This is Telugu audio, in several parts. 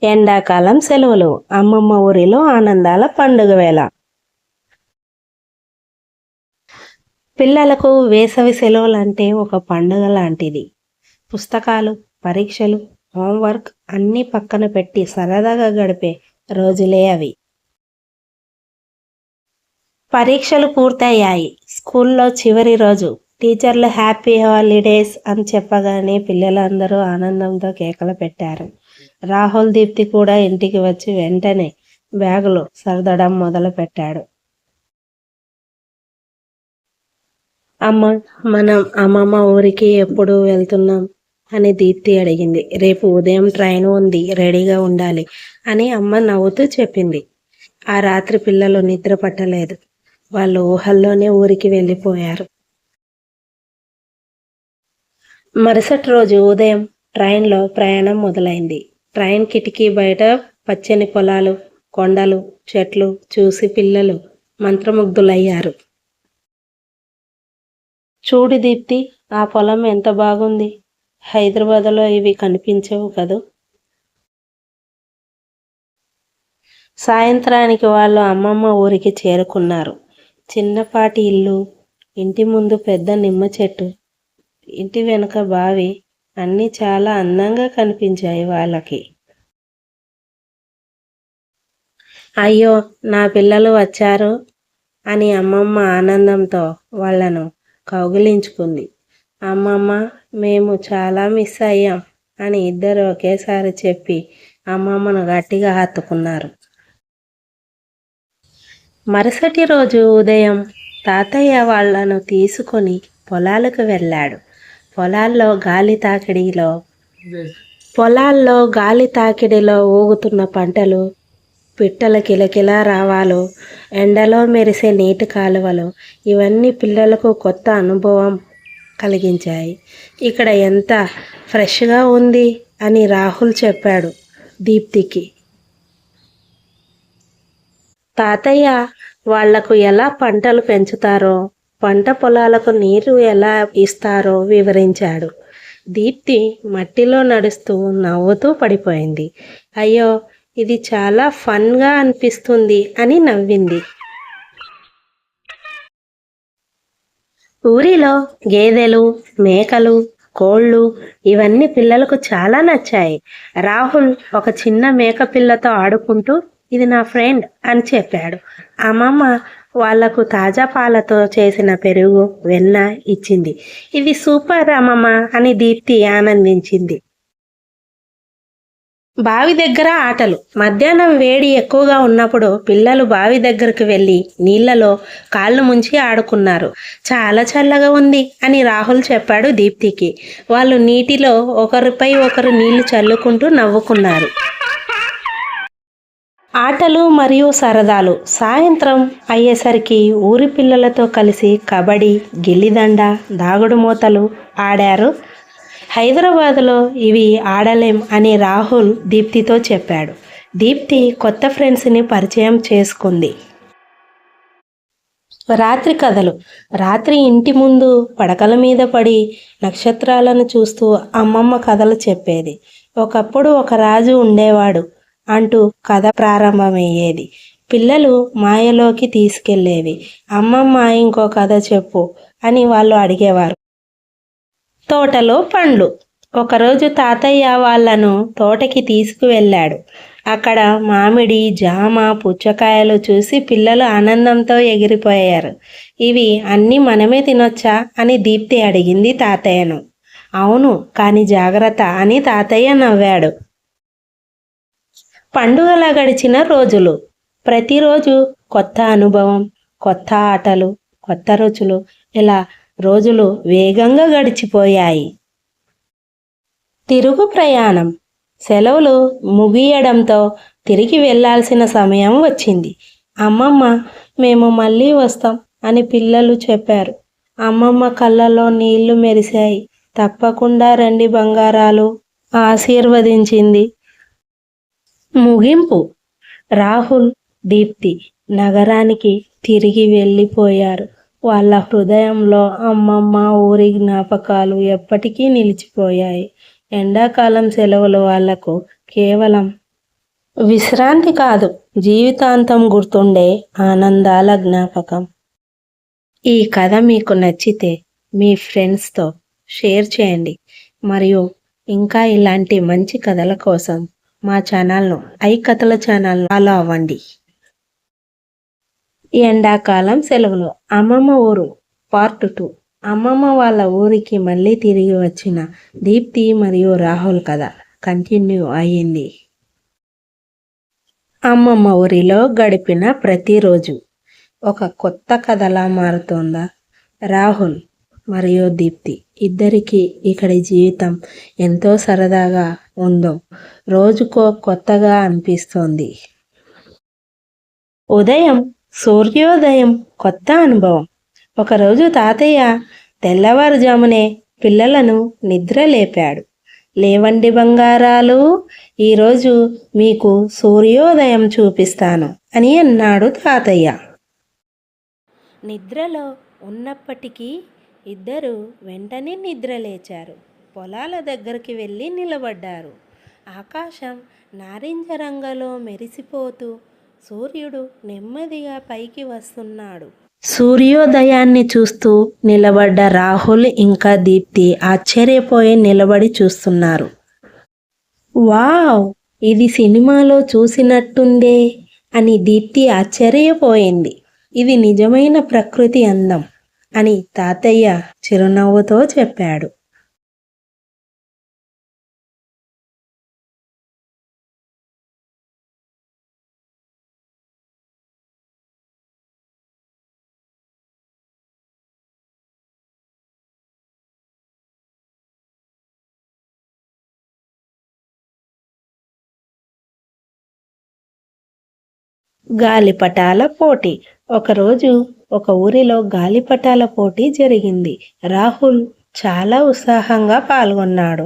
ఎండాకాలం సెలవులు అమ్మమ్మ ఊరిలో ఆనందాల పండుగ వేళ. పిల్లలకు వేసవి సెలవులు అంటే ఒక పండుగ లాంటిది. పుస్తకాలు, పరీక్షలు, హోంవర్క్ అన్నీ పక్కన పెట్టి సరదాగా గడిపే రోజులే అవి. పరీక్షలు పూర్తయ్యాయి. స్కూల్లో చివరి రోజు. టీచర్లు హ్యాపీ హాలిడేస్ అని చెప్పగానే పిల్లలందరూ ఆనందంతో కేకలు పెట్టారు. రాహుల్, దీప్తి కూడా ఇంటికి వచ్చి వెంటనే బ్యాగులు సర్దడం మొదలు పెట్టాడు. మనం అమ్మమ్మ ఊరికి ఎప్పుడు వెళ్తున్నాం అని దీప్తి అడిగింది. రేపు ఉదయం ట్రైన్ ఉంది, రెడీగా ఉండాలి అని అమ్మ నవ్వుతూ చెప్పింది. ఆ రాత్రి పిల్లలు నిద్ర పట్టలేదు. వాళ్ళు ఊహల్లోనే ఊరికి వెళ్ళిపోయారు. మరుసటి రోజు ఉదయం ట్రైన్లో ప్రయాణం మొదలైంది. ట్రైన్ కిటికీ బయట పచ్చని పొలాలు, కొండలు, చెట్లు చూసి పిల్లలు మంత్రముగ్ధులయ్యారు. చూడు దీప్తి, ఆ పొలం ఎంత బాగుంది. హైదరాబాద్లో ఇవి కనిపించవు కదూ. సాయంత్రానికి వాళ్ళు అమ్మమ్మ ఊరికి చేరుకున్నారు. చిన్నపాటి ఇల్లు, ఇంటి ముందు పెద్ద నిమ్మ చెట్టు, ఇంటి వెనుక బావి అన్నీ చాలా అందంగా కనిపించాయి వాళ్ళకి. అయ్యో, నా పిల్లలు వచ్చారు అని అమ్మమ్మ ఆనందంతో వాళ్లను కౌగిలించుకుంది. అమ్మమ్మ, మేము చాలా మిస్ అయ్యాం అని ఇద్దరు ఒకేసారి చెప్పి అమ్మమ్మను గట్టిగా హత్తుకున్నారు. మరుసటి రోజు ఉదయం తాతయ్య వాళ్లను తీసుకొని పొలాలకు వెళ్ళాడు. పొలాల్లో గాలి తాకిడిలో ఊగుతున్న పంటలు, పిట్టల కిలకిలా రావాలు, ఎండలో మెరిసే నీటి కాలువలు ఇవన్నీ పిల్లలకు కొత్త అనుభవం కలిగించాయి. ఇక్కడ ఎంత ఫ్రెష్గా ఉంది అని రాహుల్ చెప్పాడు దీప్తికి. తాతయ్య వాళ్లకు ఎలా పంటలు పెంచుతారో, పంట పొలాలకు నీరు ఎలా ఇస్తారో వివరించాడు. దీప్తి మట్టిలో నడుస్తూ నవ్వుతూ పడిపోయింది. అయ్యో, ఇది చాలా ఫన్గా అనిపిస్తుంది అని నవ్వింది. ఊరిలో గేదెలు, మేకలు, కోళ్ళు ఇవన్నీ పిల్లలకు చాలా నచ్చాయి. రాహుల్ ఒక చిన్న మేక పిల్లతో ఆడుకుంటూ ఇది నా ఫ్రెండ్ అని చెప్పాడు. అమ్మమ్మ వాళ్లకు తాజా పాలతో చేసిన పెరుగు, వెన్న ఇచ్చింది. ఇది సూపర్ అమ్మమ్మ అని దీప్తి ఆనందించింది. బావి దగ్గర ఆటలు. మధ్యాహ్నం వేడి ఎక్కువగా ఉన్నప్పుడు పిల్లలు బావి దగ్గరకు వెళ్ళి నీళ్లలో కాళ్ళు ముంచి ఆడుకున్నారు. చాలా చల్లగా ఉంది అని రాహుల్ చెప్పాడు దీప్తికి. వాళ్ళు నీటిలో ఒకరిపై ఒకరు నీళ్లు చల్లుకుంటూ నవ్వుకున్నారు. ఆటలు మరియు సరదాలు. సాయంత్రం అయ్యేసరికి ఊరి పిల్లలతో కలిసి కబడ్డీ, గిల్లిదండ, దాగుడు మూతలు ఆడారు. హైదరాబాద్లో ఇవి ఆడలేం అని రాహుల్ దీప్తితో చెప్పాడు. దీప్తి కొత్త ఫ్రెండ్స్ని పరిచయం చేసుకుంది. రాత్రి కథలు. రాత్రి ఇంటి ముందు పడకల మీద పడి నక్షత్రాలను చూస్తూ అమ్మమ్మ కథలు చెప్పేది. ఒకప్పుడు ఒక రాజు ఉండేవాడు అంటూ కథ ప్రారంభమయ్యేది. పిల్లలు మాయలోకి తీసుకెళ్లేవి. అమ్మమ్మ ఇంకో కథ చెప్పు అని వాళ్ళు అడిగేవారు. తోటలో పండ్లు. ఒకరోజు తాతయ్య వాళ్లను తోటకి తీసుకువెళ్ళాడు. అక్కడ మామిడి, జామ, పుచ్చకాయలు చూసి పిల్లలు ఆనందంతో ఎగిరిపోయారు. ఇవి అన్నీ మనమే తినొచ్చా అని దీప్తి అడిగింది తాతయ్యను. అవును, కానీ జాగ్రత్త అని తాతయ్య నవ్వాడు. పండుగలా గడిచిన రోజులు. ప్రతిరోజు కొత్త అనుభవం, కొత్త ఆటలు, కొత్త రుచులు. ఇలా రోజులు వేగంగా గడిచిపోయాయి. తిరుగు ప్రయాణం. సెలవులు ముగియడంతో తిరిగి వెళ్లాల్సిన సమయం వచ్చింది. అమ్మమ్మ, మేము మళ్ళీ వస్తాం అని పిల్లలు చెప్పారు. అమ్మమ్మ కళ్ళలో నీళ్లు మెరిశాయి. తప్పకుండా రండి బంగారాలు ఆశీర్వదించింది. ముగింపు. రాహుల్, దీప్తి నగరానికి తిరిగి వెళ్ళిపోయారు. వాళ్ళ హృదయంలో అమ్మమ్మ ఊరి జ్ఞాపకాలు ఎప్పటికీ నిలిచిపోయాయి. ఎండాకాలం సెలవులు వాళ్లకు కేవలం విశ్రాంతి కాదు, జీవితాంతం గుర్తుండే ఆనందాల జ్ఞాపకం. ఈ కథ మీకు నచ్చితే మీ ఫ్రెండ్స్తో షేర్ చేయండి. మరియు ఇంకా ఇలాంటి మంచి కథల కోసం మా ఛానల్ను కథల ఛానల్ ఫాలో అవ్వండి. ఎండాకాలం సెలవులు. అమ్మమ్మ ఊరు పార్ట్ 2. అమ్మమ్మ వాళ్ళ ఊరికి మళ్ళీ తిరిగి వచ్చిన దీప్తి మరియు రాహుల్ కథ కంటిన్యూ అయ్యింది. అమ్మమ్మ ఊరిలో గడిపిన ప్రతిరోజు ఒక కొత్త కథలా మారుతోందా? రాహుల్ మరియు దీప్తి ఇద్దరికీ ఇక్కడి జీవితం ఎంతో సరదాగా ఉందో రోజుకో కొత్తగా అనిపిస్తోంది. ఉదయం, సూర్యోదయం కొత్త అనుభవం. ఒకరోజు తాతయ్య తెల్లవారుజామునే పిల్లలను నిద్ర లేపాడు. లేవండి బంగారాలు, ఈరోజు మీకు సూర్యోదయం చూపిస్తాను అని అన్నాడు తాతయ్య. నిద్రలో ఉన్నప్పటికీ ఇద్దరు వెంటనే నిద్రలేచారు. పొలాల దగ్గరికి వెళ్ళి నిలబడ్డారు. ఆకాశం నారింజ రంగులో మెరిసిపోతూ సూర్యుడు నెమ్మదిగా పైకి వస్తున్నాడు. సూర్యోదయాన్ని చూస్తూ నిలబడ్డ రాహుల్ ఇంకా దీప్తి ఆశ్చర్యపోయి నిలబడి చూస్తున్నారు. వావ్, ఇది సినిమాలో చూసినట్టుందే అని దీప్తి ఆశ్చర్యపోయింది. ఇది నిజమైన ప్రకృతి అందం అని తాతయ్య చిరునవ్వుతో చెప్పాడు. గాలిపటాల పోటీ. ఒకరోజు ఒక ఊరిలో గాలిపటాల పోటీ జరిగింది. రాహుల్ చాలా ఉత్సాహంగా పాల్గొన్నాడు.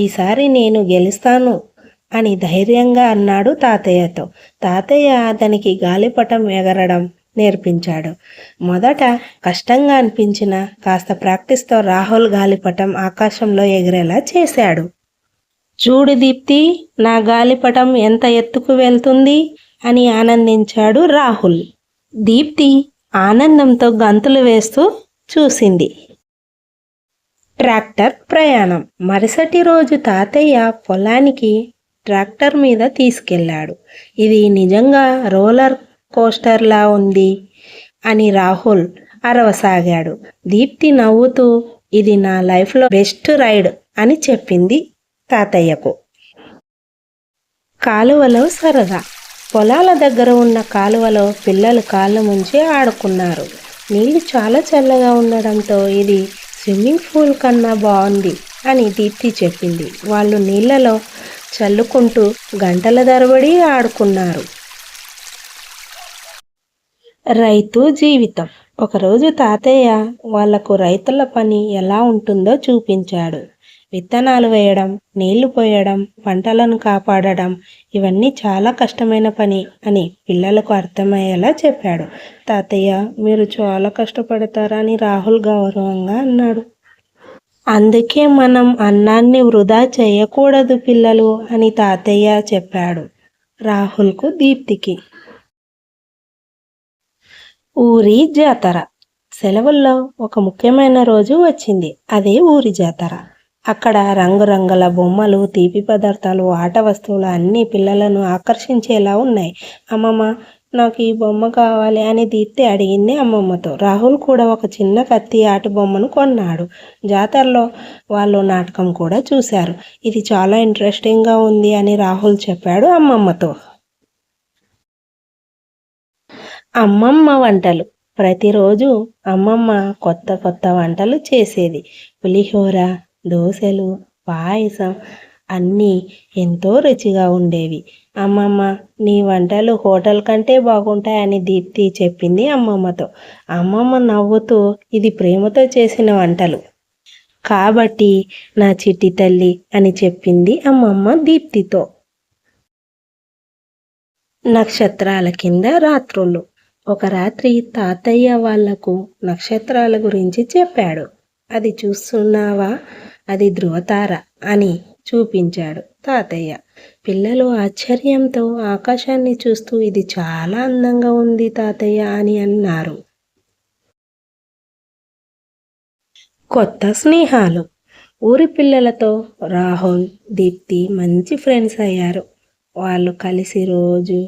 ఈసారి నేను గెలుస్తాను అని ధైర్యంగా అన్నాడు తాతయ్యతో. తాతయ్య అతనికి గాలిపటం ఎగరడం నేర్పించాడు. మొదట కష్టంగా అనిపించిన కాస్త ప్రాక్టీస్తో రాహుల్ గాలిపటం ఆకాశంలో ఎగిరేలా చేశాడు. చూడు దీప్తి, నా గాలిపటం ఎంత ఎత్తుకు వెళ్తుంది అని ఆనందించాడు రాహుల్. దీప్తి ఆనందంతో గంతులు వేస్తూ చూసింది. ట్రాక్టర్ ప్రయాణం. మరుసటి రోజు తాతయ్య పొలానికి ట్రాక్టర్ మీద తీసుకెళ్లాడు. ఇది నిజంగా రోలర్ కోస్టర్లా ఉంది అని రాహుల్ అరవసాగాడు. దీప్తి నవ్వుతూ ఇది నా లైఫ్లో బెస్ట్ రైడ్ అని చెప్పింది తాతయ్యకు. కాలువలో సరదా. పొలాల దగ్గర ఉన్న కాలువలో పిల్లలు కాళ్ళు ముంచి ఆడుకున్నారు. నీళ్లు చాలా చల్లగా ఉండడంతో ఇది స్విమ్మింగ్ పూల్ కన్నా బాగుంది అని దీప్తి చెప్పింది. వాళ్ళు నీళ్లలో చల్లుకుంటూ గంటల తరబడి ఆడుకున్నారు. రైతు జీవితం. ఒకరోజు తాతయ్య వాళ్లకు రైతుల పని ఎలా ఉంటుందో చూపించాడు. విత్తనాలు వేయడం, నీళ్లు పోయడం, పంటలను కాపాడడం ఇవన్నీ చాలా కష్టమైన పని అని పిల్లలకు అర్థమయ్యేలా చెప్పాడు. తాతయ్య, మీరు చాలా కష్టపడతారని రాహుల్ గౌరవంగా అన్నాడు. అందుకే మనం అన్నాన్ని వృధా చేయకూడదు పిల్లలు అని తాతయ్య చెప్పాడు రాహుల్కు, దీప్తికి. ఊరి జాతర. సెలవుల్లో ఒక ముఖ్యమైన రోజు వచ్చింది. అదే ఊరి జాతర. అక్కడ రంగురంగుల బొమ్మలు, తీపి పదార్థాలు, ఆట వస్తువులు అన్నీ పిల్లలను ఆకర్షించేలా ఉన్నాయి. అమ్మమ్మ, నాకు ఈ బొమ్మ కావాలి అని దీప్తి అడిగింది అమ్మమ్మతో. రాహుల్ కూడా ఒక చిన్న కత్తి ఆట బొమ్మను కొన్నాడు. జాతరలో వాళ్ళు నాటకం కూడా చూశారు. ఇది చాలా ఇంట్రెస్టింగ్గా ఉంది అని రాహుల్ చెప్పాడు అమ్మమ్మతో. అమ్మమ్మ వంటలు. ప్రతిరోజు అమ్మమ్మ కొత్త కొత్త వంటలు చేసేది. పులిహోర, దోశలు, పాయసం అన్నీ ఎంతో రుచిగా ఉండేవి. అమ్మమ్మ, నీ వంటలు హోటల్ కంటే బాగుంటాయని దీప్తి చెప్పింది అమ్మమ్మతో. అమ్మమ్మ నవ్వుతూ ఇది ప్రేమతో చేసిన వంటలు కాబట్టి నా చిట్టి తల్లి అని చెప్పింది అమ్మమ్మ దీప్తితో. నక్షత్రాల కింద రాత్రులు. ఒక రాత్రి తాతయ్య వాళ్లకు నక్షత్రాల గురించి చెప్పాడు. అది చూస్తున్నావా, అది ధృవతార అని చూపించాడు తాతయ్య. పిల్లలు ఆశ్చర్యంతో ఆకాశాన్ని చూస్తూ ఇది చాలా అందంగా ఉంది తాతయ్య అని అన్నారు. కొత్త స్నేహాలు. ఊరి పిల్లలతో రాహుల్, దీప్తి మంచి ఫ్రెండ్స్ అయ్యారు. వాళ్ళు కలిసి రోజు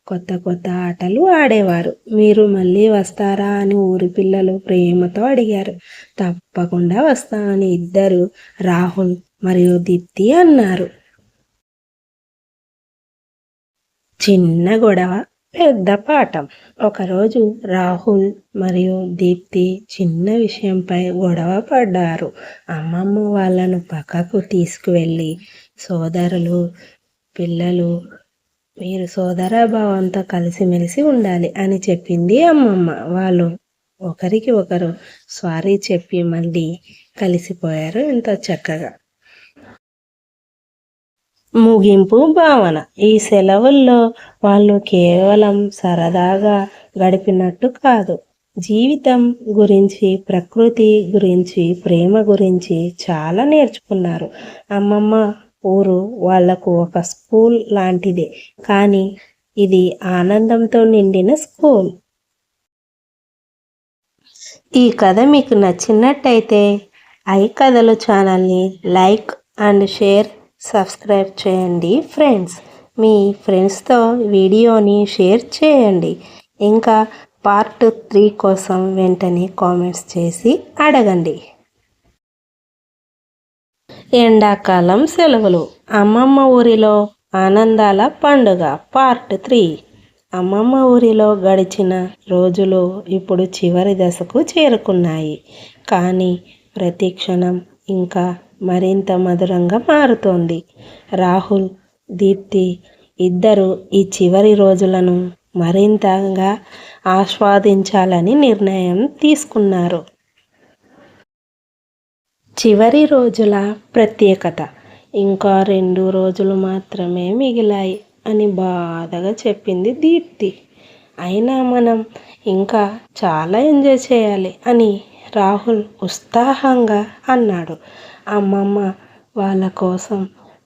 కొత్త కొత్త ఆటలు ఆడేవారు. మీరు మళ్ళీ వస్తారా అని ఊరి పిల్లలు ప్రేమతో అడిగారు. తప్పకుండా వస్తామని ఇద్దరు రాహుల్ మరియు దీప్తి అన్నారు. చిన్న గొడవ పెద్ద పాఠం. ఒకరోజు రాహుల్ మరియు దీప్తి చిన్న విషయంపై గొడవ పడ్డారు. అమ్మమ్మ వాళ్ళను పక్కకు తీసుకువెళ్ళి సోదరులు, పిల్లలు మీరు సోదరభావంతో కలిసిమెలిసి ఉండాలి అని చెప్పింది అమ్మమ్మ. వాళ్ళు ఒకరికి ఒకరు సారీ చెప్పి మళ్ళీ కలిసిపోయారు ఎంతో చక్కగా. ముగింపు భావన. ఈ సెలవుల్లో వాళ్ళు కేవలం సరదాగా గడిపినట్టు కాదు, జీవితం గురించి, ప్రకృతి గురించి, ప్రేమ గురించి చాలా నేర్చుకున్నారు. అమ్మమ్మ ఊరు వాళ్లకు ఒక స్కూల్ లాంటిదే, కానీ ఇది ఆనందంతో నిండిన స్కూల్. ఈ కథ మీకు నచ్చినట్టయితే ఐ కథలు ఛానల్ని లైక్ అండ్ షేర్, సబ్స్క్రైబ్ చేయండి ఫ్రెండ్స్. మీ ఫ్రెండ్స్తో వీడియోని షేర్ చేయండి. ఇంకా పార్ట్ 3 కోసం వెంటనే కామెంట్స్ చేసి అడగండి. ఎండాకాలం సెలవులు. అమ్మమ్మ ఊరిలో ఆనందాల పండుగ పార్ట్ 3. అమ్మమ్మ ఊరిలో గడిచిన రోజులు ఇప్పుడు చివరి దశకు చేరుకున్నాయి. కానీ ప్రతి క్షణం ఇంకా మరింత మధురంగా మారుతోంది. రాహుల్, దీప్తి ఇద్దరు ఈ చివరి రోజులను మరింతగా ఆస్వాదించాలని నిర్ణయం తీసుకున్నారు. చివరి రోజుల ప్రత్యేకత. ఇంకా 2 రోజులు మాత్రమే మిగిలాయి అని బాధగా చెప్పింది దీప్తి. అయినా మనం ఇంకా చాలా ఎంజాయ్ చేయాలి అని రాహుల్ ఉత్సాహంగా అన్నాడు. అమ్మమ్మ వాళ్ళ కోసం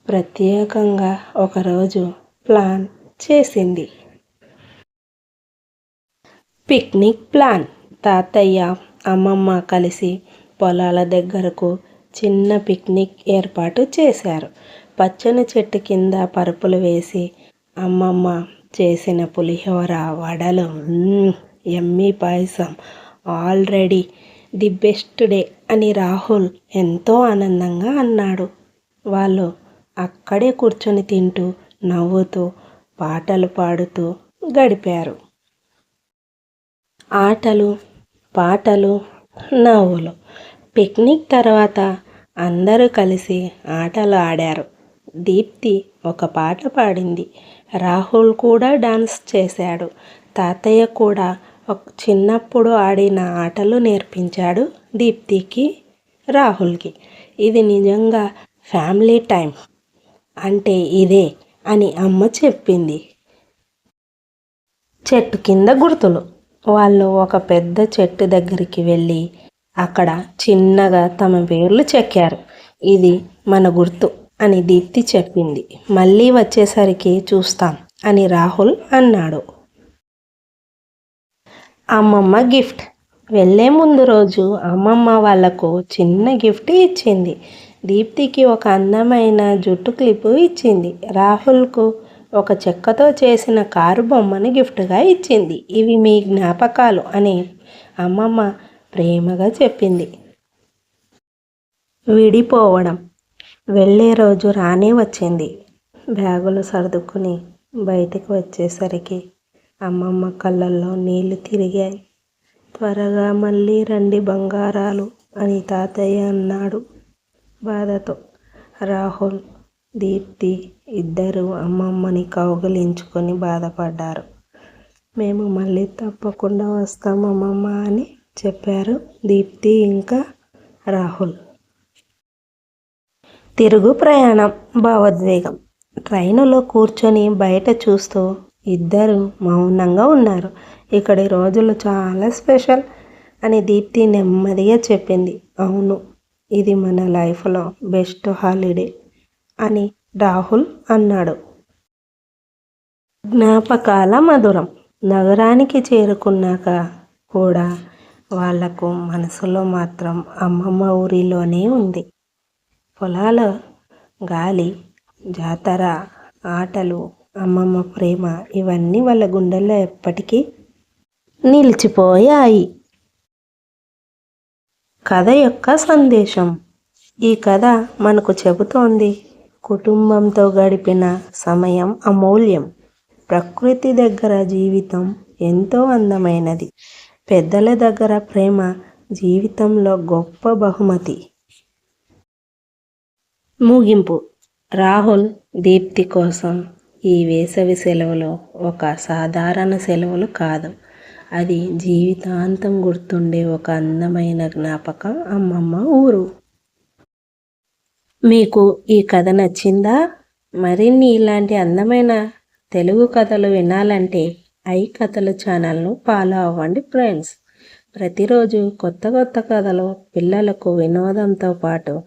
ప్రత్యేకంగా ఒకరోజు ప్లాన్ చేసింది. Picnic plan. తాతయ్య, అమ్మమ్మ కలిసి పొలాల దగ్గరకు చిన్న పిక్నిక్ ఏర్పాటు చేశారు. పచ్చని చెట్టు కింద పరుపులు వేసి అమ్మమ్మ చేసిన పులిహోర, వడలు, యమ్మీ పాయసం, ఆల్రెడీ ది బెస్ట్ డే అని రాహుల్ ఎంతో ఆనందంగా అన్నాడు. వాళ్ళు అక్కడే కూర్చొని తింటూ, నవ్వుతూ, పాటలు పాడుతూ గడిపారు. ఆటలు, పాటలు, నవ్వులు. పిక్నిక్ తర్వాత అందరూ కలిసి ఆటలు ఆడారు. దీప్తి ఒక పాట పాడింది. రాహుల్ కూడా డాన్స్ చేశాడు. తాతయ్య కూడా చిన్నప్పుడు ఆడిన ఆటలు నేర్పించాడు దీప్తికి, రాహుల్కి. ఇది నిజంగా ఫ్యామిలీ టైం అంటే ఇదే అని అమ్మ చెప్పింది. చెట్టు కింద గుర్తులు. వాళ్ళు ఒక పెద్ద చెట్టు దగ్గరికి వెళ్ళి అక్కడ చిన్నగా తమ పేర్లు చెక్కారు. ఇది మన గుర్తు అని దీప్తి చెప్పింది. మళ్ళీ వచ్చేసరికి చూస్తాం అని రాహుల్ అన్నాడు. అమ్మమ్మ గిఫ్ట్. వెళ్ళే ముందు రోజు అమ్మమ్మ వాళ్లకు చిన్న గిఫ్ట్ ఇచ్చింది. దీప్తికి ఒక అందమైన జుట్టు క్లిప్ ఇచ్చింది. రాహుల్కు ఒక చెక్కతో చేసిన కారు బొమ్మను గిఫ్ట్గా ఇచ్చింది. ఇవి మీ జ్ఞాపకాలు అని అమ్మమ్మ ప్రేమగా చెప్పింది. విడిపోవడం. వెళ్ళే రోజు రానే వచ్చింది. బ్యాగులు సర్దుకుని బయటికి వచ్చేసరికి అమ్మమ్మ కళ్ళల్లో నీళ్లు తిరిగాయి. త్వరగా మళ్ళీ రండి బంగారాలు అని తాతయ్య అన్నాడు బాధతో. రాహుల్, దీప్తి ఇద్దరు అమ్మమ్మని కౌగిలించుకొని బాధపడ్డారు. మేము మళ్ళీ తప్పకుండా వస్తాం అమ్మమ్మ అని చెప్పారు దీప్తి ఇంకా రాహుల్. తిరుగు ప్రయాణం. భావోద్వేగం. ట్రైనులో కూర్చొని బయట చూస్తూ ఇద్దరు మౌనంగా ఉన్నారు. ఇక్కడి రోజులు చాలా స్పెషల్ అని దీప్తి నెమ్మదిగా చెప్పింది. అవును, ఇది మన లైఫ్లో బెస్ట్ హాలిడే అని రాహుల్ అన్నాడు. జ్ఞాపకాల మధురం. నగరానికి చేరుకున్నాక కూడా వాళ్లకు మనసులో మాత్రం అమ్మమ్మ ఊరిలోనే ఉంది. పొలాల గాలి, జాతర, ఆటలు, అమ్మమ్మ ప్రేమ ఇవన్నీ వాళ్ళ గుండెల్లో ఎప్పటికీ నిలిచిపోయాయి. కథ యొక్క సందేశం. ఈ కథ మనకు చెబుతోంది, కుటుంబంతో గడిపిన సమయం అమూల్యం. ప్రకృతి దగ్గర జీవితం ఎంతో అందమైనది. పెద్దల దగ్గర ప్రేమ జీవితంలో గొప్ప బహుమతి. ముగింపు. రాహుల్, దీప్తి కోసం ఈ వేసవి సెలవులు ఒక సాధారణ సెలవులు కాదు. అది జీవితాంతం గుర్తుండే ఒక అందమైన జ్ఞాపకం అమ్మమ్మ ఊరు. మీకు ఈ కథ నచ్చిందా? మరిన్ని ఇలాంటి అందమైన తెలుగు కథలు వినాలంటే ఐ కథలు ఛానల్ను ఫాలో అవ్వండి ఫ్రెండ్స్. ప్రతిరోజు కొత్త కొత్త కథలు పిల్లలకు వినోదంతో పాటు